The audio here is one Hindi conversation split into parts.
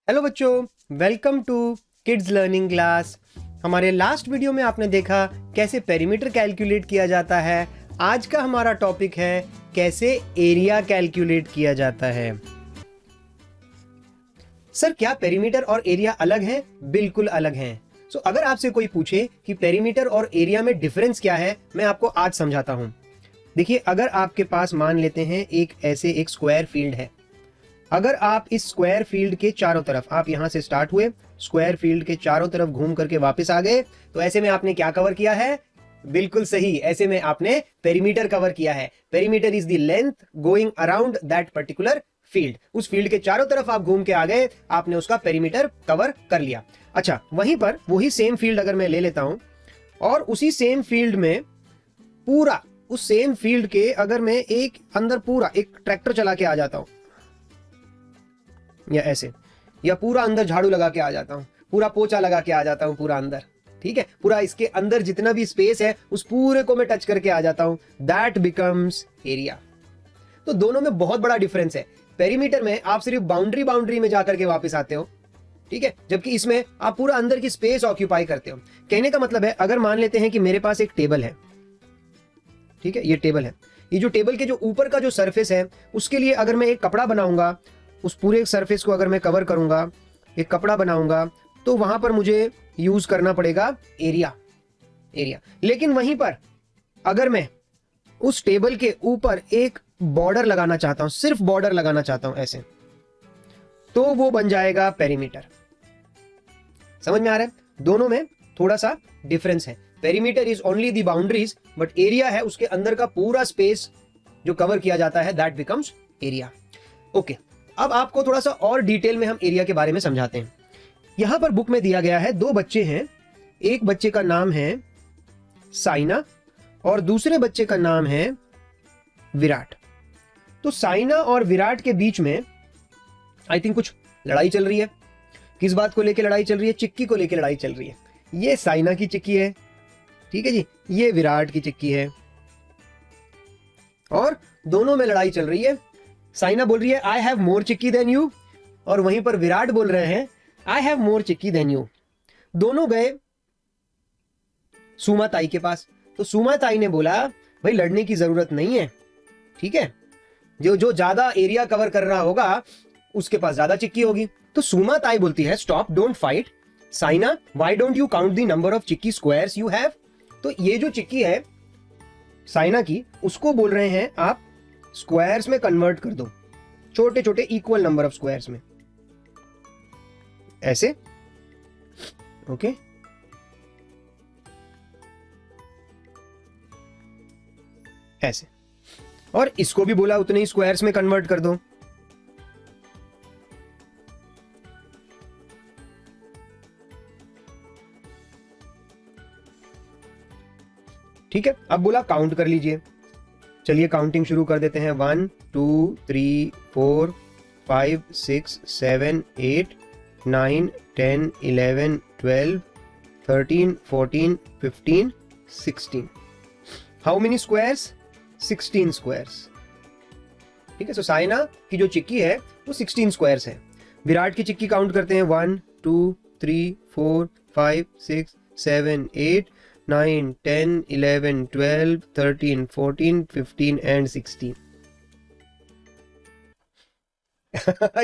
हेलो बच्चों, welcome to kids learning class. हमारे लास्ट वीडियो में आपने देखा कैसे पेरीमीटर कैलकुलेट किया जाता है। आज का हमारा टॉपिक है कैसे एरिया कैलकुलेट किया जाता है। सर, क्या पेरीमीटर और एरिया अलग हैं? बिल्कुल अलग हैं। सो अगर आपसे कोई पूछे कि पेरीमीटर और एरिया में डिफरेंस क्या है, मैं आपको आज समझाता हूं। देखिए, अगर आपके पास मान लेते हैं एक स्क्वायर फील्ड है। अगर आप इस स्क्वायर फील्ड के चारों तरफ, आप यहां से स्टार्ट हुए, स्क्वायर फील्ड के चारों तरफ घूम करके वापस आ गए, तो ऐसे में आपने क्या कवर किया है? बिल्कुल सही, ऐसे में आपने पेरीमीटर कवर किया है। Perimeter is the length going around that particular field. उस फील्ड के चारों तरफ आप घूम के आ गए, आपने उसका पेरीमीटर कवर कर लिया। अच्छा, वहीं पर वही सेम फील्ड अगर मैं ले लेता हूं और उसी सेम फील्ड में पूरा, उस सेम फील्ड के अगर मैं एक अंदर पूरा एक ट्रैक्टर चला के आ जाता हूं, या ऐसे, या पूरा अंदर झाड़ू लगा के आ जाता हूं, पूरा पोछा लगा के आ जाता हूं पूरा अंदर, ठीक है, पूरा इसके अंदर जितना भी स्पेस है उस पूरे को मैं टच करके आ जाता हूं, दैट बिकम्स एरिया। तो दोनों में बहुत बड़ा डिफरेंस है। पेरीमीटर में आप सिर्फ बाउंड्री में जाकर के वापस आते हो, ठीक है, जबकि इसमें आप पूरा अंदर की स्पेस ऑक्यूपाई करते हो। कहने का मतलब है, अगर मान लेते हैं कि मेरे पास एक टेबल है, ठीक है, ये टेबल है, ये जो टेबल के जो ऊपर का जो सरफेस है उसके लिए अगर मैं एक कपड़ा बनाऊंगा, उस पूरे सरफेस को अगर मैं कवर करूंगा, एक कपड़ा बनाऊंगा, तो वहां पर मुझे यूज करना पड़ेगा एरिया। लेकिन वहीं पर अगर मैं उस टेबल के ऊपर एक बॉर्डर लगाना चाहता हूं, सिर्फ बॉर्डर लगाना चाहता हूं ऐसे, तो वो बन जाएगा पेरीमीटर। समझ में आ रहा है? दोनों में थोड़ा सा डिफरेंस है। Perimeter is only the boundaries, but area है उसके अंदर का पूरा स्पेस जो कवर किया जाता है, दैट बिकम्स एरिया। ओके, अब आपको थोड़ा सा और डिटेल में हम एरिया के बारे में समझाते हैं। यहां पर बुक में दिया गया है, दो बच्चे हैं, एक बच्चे का नाम है साइना और दूसरे बच्चे का नाम है विराट। तो साइना और विराट के बीच में आई थिंक कुछ लड़ाई चल रही है। किस बात को लेकर लड़ाई चल रही है? चिक्की को लेकर लड़ाई चल रही है। ये साइना की चिक्की है, ठीक है जी, ये विराट की चिक्की है, और दोनों में लड़ाई चल रही है। साइना बोल रही है I have more chikki than you, और वहीं पर विराट बोल रहे हैं I have more chikki than you. दोनों गए सुमा ताई के पास। तो सुमा ताई ने बोला भाई लड़ने की जरूरत नहीं है, ठीक है, जो जो ज्यादा एरिया कवर कर रहा होगा उसके पास ज्यादा चिक्की होगी। तो सुमा ताई बोलती है stop, don't fight Saina, why don't you count the number of chikki squares you have. तो ये जो चिक्की है साइना की, उसको बोल रहे हैं आप स्क्वायर्स में कन्वर्ट कर दो, छोटे छोटे इक्वल नंबर ऑफ स्क्वायर्स में, ऐसे, ओके। ऐसे, और इसको भी बोला उतने ही स्क्वायर्स में कन्वर्ट कर दो। ठीक है, अब बोला काउंट कर लीजिए। चलिए काउंटिंग शुरू कर देते हैं। 1 2 3 4 5 6 7 8 9 10 11 12 13 14 15 16। How many squares? 16 स्क्वायर्स। ठीक है, सो साइना की जो चिक्की है वो 16 स्क्वायर्स है। विराट की चिक्की काउंट करते हैं 1 2 3 4 5 6 7 8 9 10 11 12 13 14 15 एंड 16।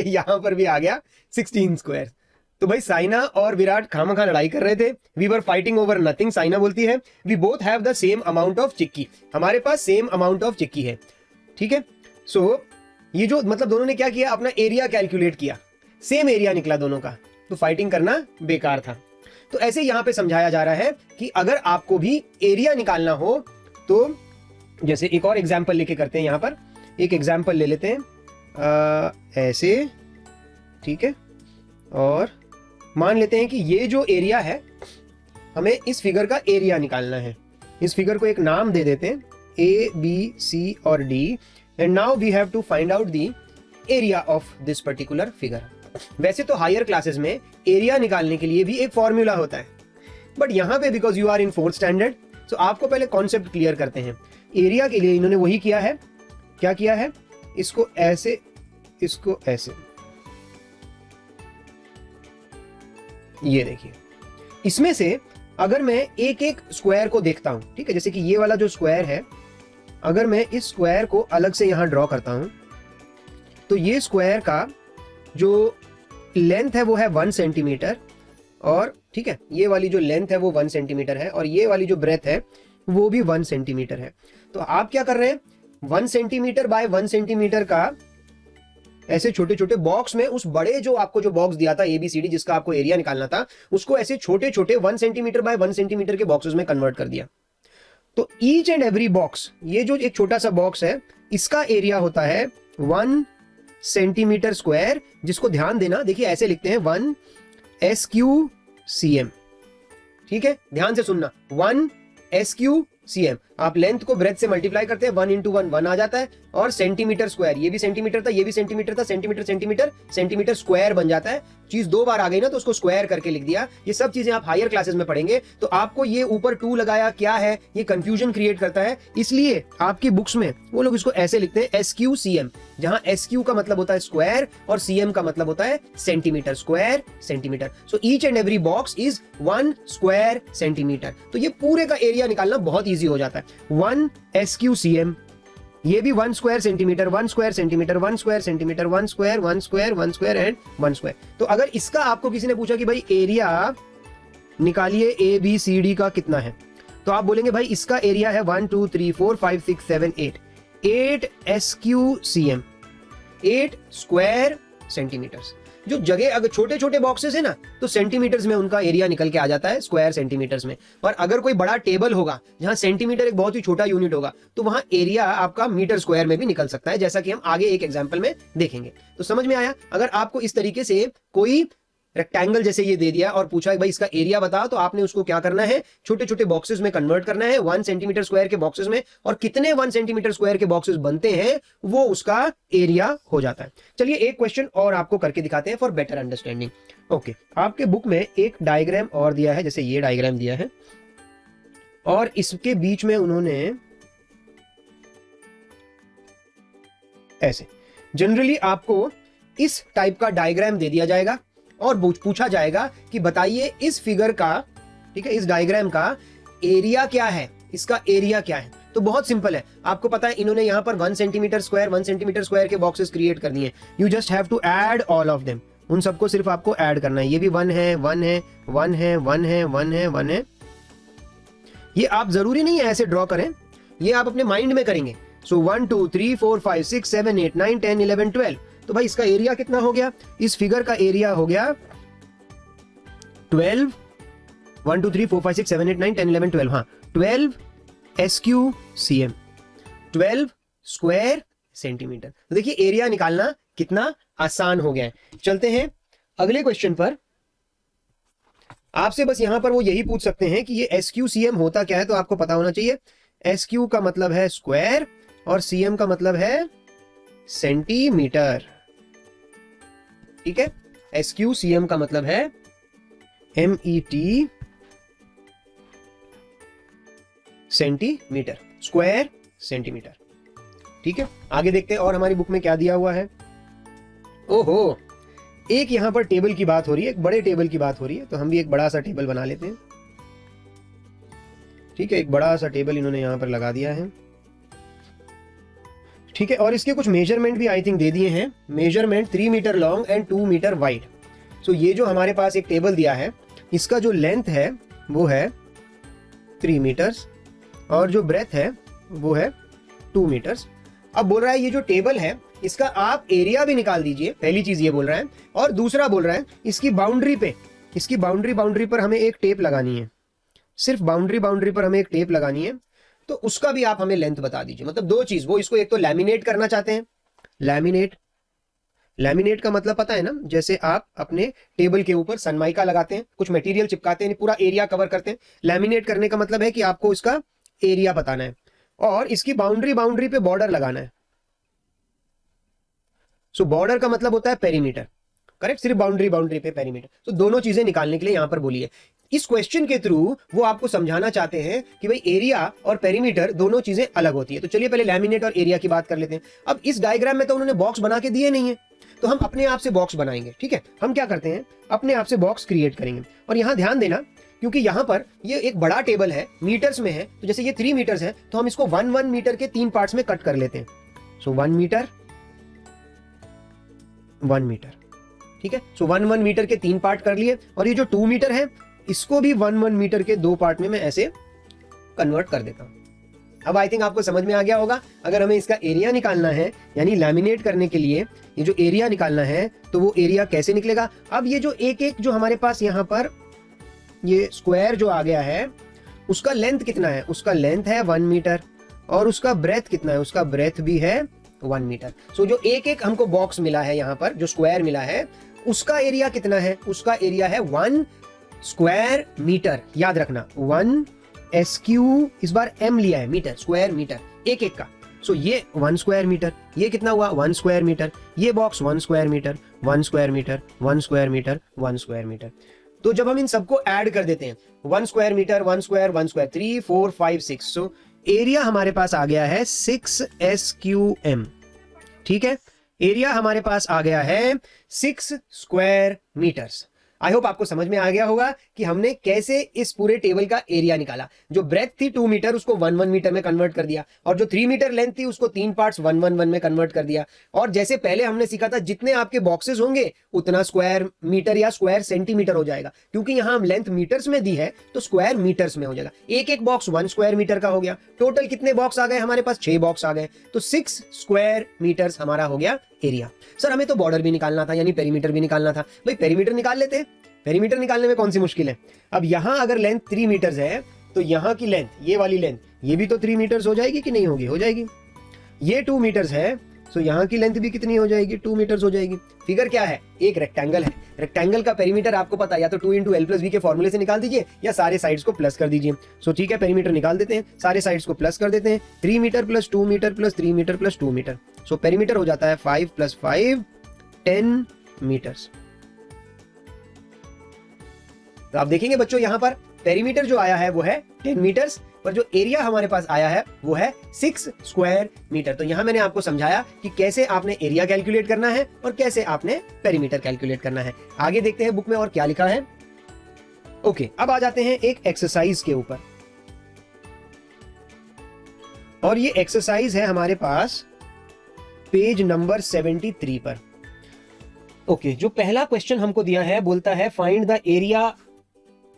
यहां पर भी आ गया 16 स्क्वायर। तो भाई साइना और विराट खामखा लड़ाई कर रहे थे। We were fighting over nothing. Saina बोलती है we both have the same amount of chikki, हमारे पास सेम अमाउंट ऑफ चिक्की है, ठीक है। सो ये जो मतलब दोनों ने क्या किया, अपना एरिया कैलकुलेट किया, सेम एरिया निकला दोनों का, तो फाइटिंग करना बेकार था। तो ऐसे यहां पे समझाया जा रहा है कि अगर आपको भी एरिया निकालना हो तो जैसे एक और एग्जांपल लेके करते हैं। यहां पर एक एग्जांपल ले लेते हैं, ऐसे, ठीक है, और मान लेते हैं कि ये जो एरिया है, हमें इस फिगर का एरिया निकालना है। इस फिगर को एक नाम दे देते हैं ए बी सी और D, and now we have to find out the area of this particular figure. वैसे तो हायर क्लासेस में एरिया निकालने के लिए भी एक फॉर्मूला होता है, बट यहां पे because you are in 4th standard, तो आपको पहले कॉन्सेप्ट क्लियर करते हैं। एरिया के लिए इन्होंने वही किया है, क्या किया है, इसको ऐसे, इसको ऐसे, ये देखिए, इसमें से अगर मैं एक एक स्क्वायर को देखता हूं, ठीक है, जैसे कि ये वाला जो स्क्वायर है, अगर मैं इस स्क्वायर को अलग से यहां ड्रॉ करता हूं, तो ये स्क्वायर का जो लेंथ है वो है 1 सेंटीमीटर, और ठीक है, ये वाली जो लेंथ है वो 1 सेंटीमीटर है, और ये वाली जो ब्रेथ है वो भी 1 सेंटीमीटर है। तो आप क्या कर रहे हैं, 1 सेंटीमीटर बाय 1 सेंटीमीटर का ऐसे छोटे छोटे बॉक्स में, उस बड़े जो आपको जो बॉक्स दिया था ABCD जिसका आपको एरिया निकालना था, उसको ऐसे छोटे छोटे 1 सेंटीमीटर बाय 1 सेंटीमीटर के बॉक्सेस में कन्वर्ट कर दिया। तो ईच एंड एवरी बॉक्स, ये जो एक छोटा सा बॉक्स है, इसका एरिया होता है 1 सेंटीमीटर स्क्वायर, जिसको ध्यान देना, देखिए ऐसे लिखते हैं 1 SQCM, ठीक है, ध्यान से सुनना, 1 SQCM। आप लेंथ को ब्रेथ से मल्टीप्लाई करते हैं, 1 इंटू 1 आ जाता है, और सेंटीमीटर स्क्वायर, ये भी सेंटीमीटर था, ये भी सेंटीमीटर था, सेंटीमीटर सेंटीमीटर सेंटीमीटर स्क्वायर बन जाता है। चीज 2 बार आ गई ना, तो उसको स्क्वायर करके लिख दिया। ये सब चीजें आप हायर क्लासेस में पढ़ेंगे, तो आपको ये ऊपर 2 लगाया क्या है, ये कंफ्यूजन क्रिएट करता है, इसलिए आपकी बुक्स में वो लोग इसको ऐसे लिखते हैं SQCM, जहां SQ का मतलब होता है स्क्वायर और CM का मतलब होता है centimetre, square centimetre. So each and every box is 1 square centimetre. तो ये पूरे का एरिया निकालना बहुत ईजी हो जाता है। 1 SQCM, ये भी 1 square centimetre, 1 square centimetre, 1 square centimetre, 1 square, 1 square, 1 square and 1 square. तो अगर इसका आपको किसी ने पूछा कि भाई एरिया निकालिए ABCD का कितना है, तो आप बोलेंगे भाई इसका एरिया है 1 2 3 4 5 6 7 8 SQCM, 8 स्क्वायर सेंटीमीटर्स। जो जगह अगर छोटे छोटे बॉक्सेस है ना, तो सेंटीमीटर्स में उनका एरिया निकल के आ जाता है, स्क्वायर सेंटीमीटर्स में। और अगर कोई बड़ा टेबल होगा जहां सेंटीमीटर एक बहुत ही छोटा यूनिट होगा, तो वहां एरिया आपका मीटर स्क्वायर में भी निकल सकता है, जैसा कि हम आगे एक एग्जांपल में देखेंगे। तो समझ में आया? अगर आपको इस तरीके से कोई रेक्टेंगल जैसे ये दे दिया और पूछा भाई इसका एरिया बताओ, तो आपने उसको क्या करना है, छोटे छोटे बॉक्सेस में कन्वर्ट करना है, 1 सेंटीमीटर स्क्वायर के बॉक्सेस में, और कितने 1 सेंटीमीटर स्क्वायर के बॉक्सेस बनते हैं वो उसका एरिया हो जाता है। चलिए एक क्वेश्चन और आपको करके दिखाते हैं फॉर बेटर अंडरस्टैंडिंग। ओके, आपके बुक में एक डायग्राम और दिया है, जैसे ये डायग्राम दिया है, और इसके बीच में उन्होंने ऐसे, जनरली आपको इस टाइप का डायग्राम दे दिया जाएगा और पूछा जाएगा कि बताइए इस फिगर का, ठीक है, इस डायग्राम का एरिया क्या है, इसका एरिया क्या है। तो बहुत सिंपल है, आपको पता है इन्होंने यहां पर 1 सेंटीमीटर स्क्वायर के बॉक्सेस क्रिएट कर दिए। You just have to add all of them, उन सबको सिर्फ आपको ऐड करना है। ये भी 1 है, 1 है, 1 है, 1 है, 1 है, 1 है। ये आप जरूरी नहीं है ऐसे ड्रॉ करें, ये आप अपने माइंड में करेंगे। सो 1 2 3 4 5 6 7 8 9 10 11 12। तो भाई इसका एरिया कितना हो गया, इस फिगर का एरिया हो गया 12, 1 2 3 4 5 6 7 8 9 10 11 12, हाँ 12 SQCM, 12 स्क्वायर सेंटीमीटर। तो देखिए एरिया निकालना कितना आसान हो गया है। चलते हैं अगले क्वेश्चन पर। आपसे बस यहां पर वो यही पूछ सकते हैं कि ये SQCM होता क्या है, तो आपको पता होना चाहिए। SQ का मतलब है स्क्वायर और CM का मतलब है सेंटीमीटर, ठीक है। SQCM का मतलब है MET, सेंटीमीटर, स्क्वायर सेंटीमीटर, ठीक है। आगे देखते हैं और हमारी बुक में क्या दिया हुआ है। ओहो, एक यहां पर टेबल की बात हो रही है, एक बड़े टेबल की बात हो रही है, तो हम भी एक बड़ा सा टेबल बना लेते हैं, ठीक है। एक बड़ा सा टेबल इन्होंने यहां पर लगा दिया है, ठीक है। और इसके कुछ मेजरमेंट भी आई थिंक दे दिए हैं। Measurement 3 metre long and 2 metre wide. So ये जो हमारे पास एक टेबल दिया है, इसका जो लेंथ है वो है 3 मीटर्स और जो ब्रेथ है वो है 2 मीटर्स। अब बोल रहा है ये जो टेबल है इसका आप एरिया भी निकाल दीजिए, पहली चीज ये बोल रहा है। और दूसरा बोल रहा है इसकी बाउंड्री पे, इसकी बाउंड्री पर हमें एक टेप लगानी है, सिर्फ बाउंड्री पर हमें एक टेप लगानी है, तो उसका भी आप हमें लेंथ बता दीजिए। मतलब 2 चीज, वो इसको एक तो लैमिनेट करना चाहते हैं, लैमिनेट का मतलब पता है ना, जैसे आप अपने टेबल के ऊपर सनमाइका लगाते हैं, कुछ मटेरियल चिपकाते हैं, पूरा एरिया कवर करते हैं। लैमिनेट करने का मतलब है कि आपको इसका एरिया बताना है और इसकी बाउंड्री पे बॉर्डर लगाना है। सो बॉर्डर का मतलब होता है पेरीमीटर, करेक्ट। सिर्फ बाउंड्री पे पेरीमीटर। तो दोनों चीजें निकालने के लिए यहां पर बोली है। इस क्वेश्चन के थ्रू वो आपको समझाना चाहते हैं कि भाई एरिया और पेरीमीटर दोनों चीजें अलग होती है। तो चलिए पहले लैमिनेट और एरिया की बात कर लेते हैं। अब इस डायग्राम में तो उन्होंने बॉक्स बना के दिए नहीं है, तो हम अपने आप से बॉक्स बनाएंगे। ठीक है, हम क्या करते हैं, अपने आप से बॉक्स क्रिएट करेंगे। और यहाँ ध्यान देना, क्योंकि यहाँ पर ये एक बड़ा टेबल है, मीटर्स में है, तो जैसे ये 3 मीटर्स है तो हम इसको 1 मीटर के 3 पार्ट्स में कट कर लेते हैं। सो 1 मीटर, 1 मीटर। ठीक है, सो 1 मीटर के 3 पार्ट कर लिए। और ये जो 2 मीटर है इसको भी 1 मीटर के 2 पार्ट में मैं ऐसे कन्वर्ट कर देता हूं। अब आई थिंक आपको समझ में आ गया होगा। अगर हमें इसका एरिया निकालना है, यानी लैमिनेट करने के लिए ये जो एरिया निकालना है, तो वो एरिया कैसे निकलेगा। अब ये जो एक एक जो हमारे पास यहाँ पर ये स्क्वायर जो आ गया है, उसका लेंथ कितना है, उसका लेंथ है 1 मीटर, और उसका ब्रेथ कितना है, उसका ब्रेथ भी है 1 मीटर। सो जो एक एक हमको बॉक्स मिला है यहाँ पर, जो स्क्वायर मिला है, उसका एरिया कितना है, उसका एरिया है 1 स्क्वायर मीटर। याद रखना 1 SQ, इस बार m लिया है, मीटर, स्क्वायर मीटर, एक एक का। सो ये 1 स्क्वायर मीटर, ये कितना हुआ 1 स्क्वायर मीटर, ये box 1 square metre, 1 square metre, 1 square metre, 1 square metre. तो जब हम इन सबको ऐड कर देते हैं, 1 square metre, 1 square, 1 square, 3 4 5 6, so area हमारे पास आ गया है 6 SQM। ठीक है, एरिया हमारे पास आ गया है 6 स्क्वायर मीटर्स। आई होप आपको समझ में आ गया होगा कि हमने कैसे इस पूरे टेबल का एरिया निकाला। जो ब्रेथ थी 2 मीटर, उसको 1 मीटर में कन्वर्ट कर दिया, और जो 3 मीटर लेंथ थी उसको 3 पार्ट्स 1 में कन्वर्ट कर दिया। और जैसे पहले हमने सीखा था, जितने आपके बॉक्सेस होंगे उतना स्क्वायर मीटर या स्क्वायर सेंटीमीटर हो जाएगा, क्योंकि यहां हम लेंथ मीटर्स में दी है तो स्क्वायर मीटर्स में हो जाएगा। एक एक बॉक्स 1 स्क्वायर मीटर का हो गया। टोटल कितने बॉक्स आ गए हमारे पास, 6 बॉक्स आ गए, तो 6 स्क्वायर मीटर्स हमारा हो गया एरिया। सर हमें तो बॉर्डर भी निकालना था, यानी पेरीमीटर भी निकालना था। भाई पेरीमीटर निकाल लेते हैं, पेरीमीटर निकालने में कौन सी मुश्किल है। अब यहां अगर लेंथ 3 मीटर्स है, तो यहां की लेंथ, ये वाली लेंथ, ये भी तो 3 मीटर्स हो जाएगी कि नहीं होगी, हो जाएगी। ये 2 मीटर्स है, तो यहां की लेंथ भी कितनी हो जाएगी, 2 मीटर्स हो जाएगी। फिगर क्या है, एक रेक्टेंगल है, रेक्टेंगल का पेरीमीटर आपको पता है, या तो 2 × L + B के फॉर्मूले से निकाल दीजिए, या सारे साइड्स को प्लस कर दीजिए। सो ठीक है, पेरीमीटर निकाल देते हैं, सारे साइड्स को प्लस कर देते हैं। 3 metre + 2 metre + 3 metre + 2 metre, so perimeter हो जाता है 5 + 5 10 मीटर्स। तो आप देखेंगे बच्चों, यहां पर पेरीमीटर जो आया है वो है 10 मीटर्स, पर जो एरिया हमारे पास आया है वो है 6 स्क्वायर मीटर। तो यहां मैंने आपको समझाया कि कैसे आपने एरिया कैलकुलेट करना है और कैसे आपने पेरीमीटर कैलकुलेट करना है। आगे देखते हैं बुक में और क्या लिखा है। ओके, अब आ जाते हैं एक एक्सरसाइज के ऊपर, और ये एक्सरसाइज है हमारे पास पेज नंबर 73 पर। ओके, जो पहला क्वेश्चन हमको दिया है, बोलता है फाइंड द एरिया,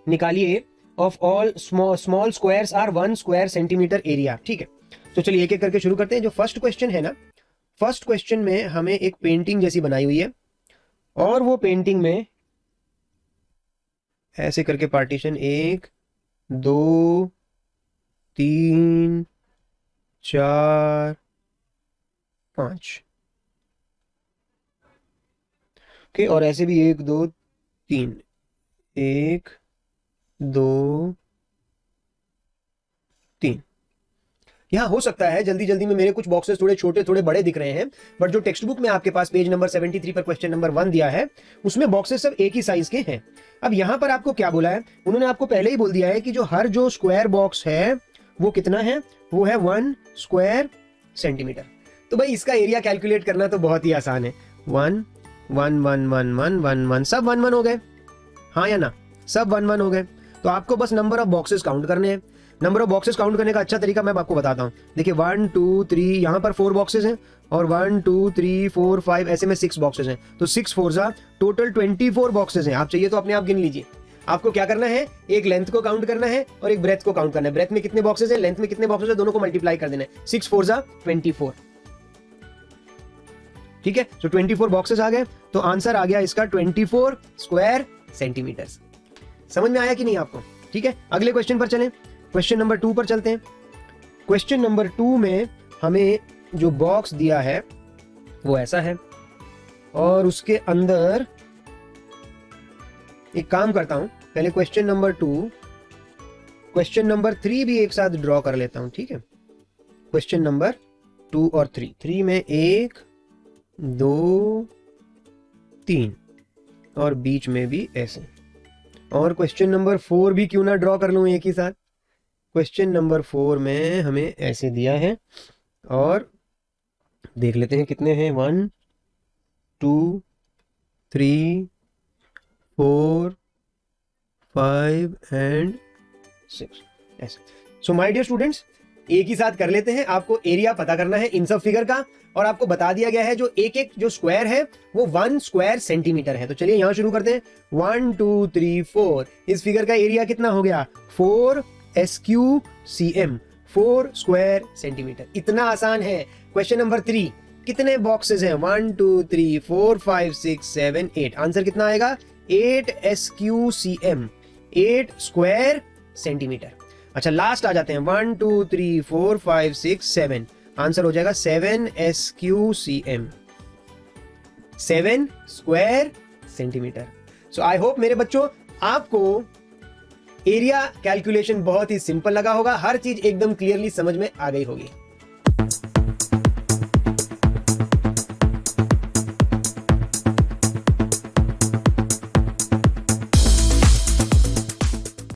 निकालिए of all small squares are 1 square centimetre area. ठीक है, तो चलिए एक एक करके शुरू करते हैं। जो फर्स्ट क्वेश्चन है ना, फर्स्ट क्वेश्चन में हमें एक पेंटिंग जैसी बनाई हुई है, और वो पेंटिंग में ऐसे करके पार्टीशन 1 2 3 4 5, ओके, और ऐसे भी 1 2 3, 1 2 3। यहां हो सकता है जल्दी जल्दी में मेरे कुछ बॉक्सेस थोड़े छोटे थोड़े बड़े दिख रहे हैं, बट जो टेक्स्ट बुक में आपके पास पेज नंबर 73 पर क्वेश्चन नंबर 1 दिया है, उसमें बॉक्सेस सब एक ही साइज के हैं। अब यहां पर आपको क्या बोला है, उन्होंने आपको पहले ही बोल दिया है कि जो हर जो स्क्वायर बॉक्स है वो कितना है, वो है 1 स्क्वायर सेंटीमीटर। तो भाई इसका एरिया कैलकुलेट करना तो बहुत ही आसान है। 1 1 1 1 1 1 1, सब 1 1 हो गए, हाँ या ना, सब 1 1 हो गए। तो आपको बस नंबर ऑफ बॉक्सेस काउंट करने हैं। नंबर ऑफ बॉक्सेस काउंट करने का अच्छा तरीका मैं आपको बताता हूं। देखिए 1 2 3, यहां पर 4 बॉक्सेस हैं, और 1 2 3 4 5, ऐसे में 6 बॉक्सेस हैं। तो 6 4 जा टोटल 24 बॉक्सेस हैं। आप चाहिए तो अपने आप गिन लीजिए। आपको क्या करना है, एक लेंथ को काउंट करना है और एक ब्रेथ को काउंट करना है। ब्रेथ में कितने बॉक्सेस है, लेंथ में कितने बॉक्सेस है, दोनों को मल्टीप्लाई कर देना है। 6 4 जा 24। ठीक है, तो 24 बॉक्सेस आ गए, तो आंसर आ गया इसका 24 स्क्वायर सेंटीमीटर्स। समझ में आया कि नहीं आपको। ठीक है, अगले क्वेश्चन पर चलें, क्वेश्चन नंबर 2 पर चलते हैं। क्वेश्चन नंबर 2 में हमें जो बॉक्स दिया है वो ऐसा है, और उसके अंदर एक काम करता हूं, पहले क्वेश्चन नंबर 2, क्वेश्चन नंबर 3 भी एक साथ ड्रॉ कर लेता हूं। ठीक है, क्वेश्चन नंबर 2 और 3 में 1 2 3, और बीच में भी ऐसे, और क्वेश्चन नंबर 4 भी क्यों ना ड्रॉ कर लूं एक ही साथ। क्वेश्चन नंबर 4 में हमें ऐसे दिया है, और देख लेते हैं कितने हैं, 1 2 3 4 5 एंड 6 ऐसे। सो माय डियर स्टूडेंट्स, एक ही साथ कर लेते हैं। आपको एरिया पता करना है इन सब फिगर का, और आपको बता दिया गया है जो एक एक जो स्क्वायर है वो 1 स्क्वायर सेंटीमीटर है। तो चलिए यहां शुरू करते हैं। 1 2 3 4, इस फिगर का एरिया कितना हो गया? 4 SQCM, 4 स्क्वायर सेंटीमीटर। इतना आसान है। क्वेश्चन नंबर 3, कितने बॉक्सेस हैं? 1 2 3 4 5 6 7 8। आंसर कितना आएगा? 8 SQCM, 8 स्क्वायर सेंटीमीटर। अच्छा, लास्ट आ जाते हैं। 1 2 3 4 5 6 7, आंसर हो जाएगा 7 SQCM, 7 square centimetre. So I hope मेरे बच्चों आपको एरिया कैलकुलेशन बहुत ही सिंपल लगा होगा, हर चीज एकदम क्लियरली समझ में आ गई होगी।